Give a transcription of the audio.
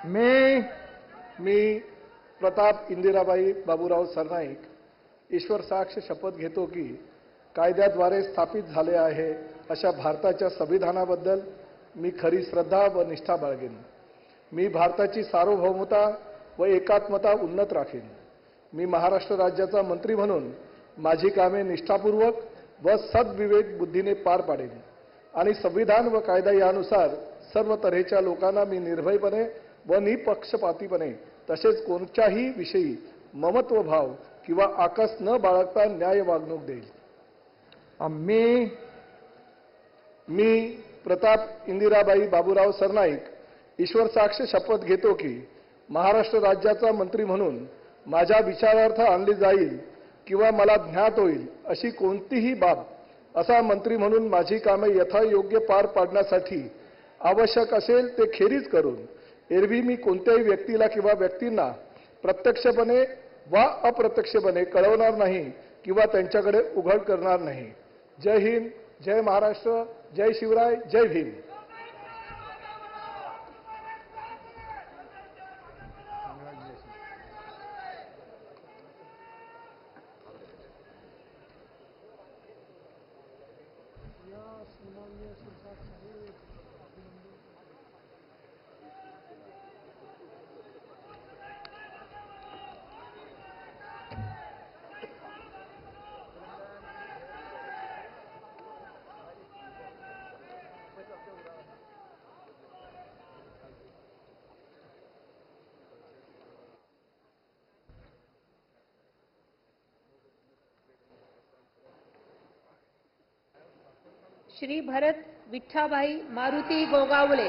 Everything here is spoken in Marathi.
मी प्रताप इंदिराबाई बाबूराव सरनाईक ईश्वर साक्ष शपथ घेतो की कायद्याद्वारे स्थापित झाले आहे अशा भारताच्या संविधानाबद्दल मी खरी श्रद्धा व निष्ठा बाळगेन. मी भारताची सार्वभौमता व एकात्मता उन्नत राखीन. मी महाराष्ट्र राज्याचा मंत्री म्हणून माझी कामे निष्ठापूर्वक व सद्विवेक बुद्धीने पार पाडेन आणि संविधान व कायदा यानुसार सर्व तऱ्हेच्या लोकांना मी निर्भयपणे व निपक्षपातीपणे तसेच कोणत्याही विषयी ममत्व भाव किंवा आकस न बाळगता न्याय वागणूक देईल. मी प्रताप इंदिराबाई बाबूराव सरनाईक ईश्वर साक्ष शपथ घेतो की महाराष्ट्र राज्याचा मंत्री म्हणून माझ्या विचारार्थ आणली जाईल किंवा मला ज्ञात होईल अशी कोणतीही बाब असा मंत्री म्हणून माझी कामे यथायोग्य पार पाडण्यासाठी आवश्यक असेल ते खेरीज करून एरवी मी कोणत्याही व्यक्तीला किंवा व्यक्तींना प्रत्यक्षपणे वा अप्रत्यक्षपणे कळवणार नाही किंवा त्यांच्याकडे उघड करणार नाही. जय हिंद, जय महाराष्ट्र, जय शिवराय, जय भीम. श्री भरत विठ्ठाभाई मारुती गोगावले.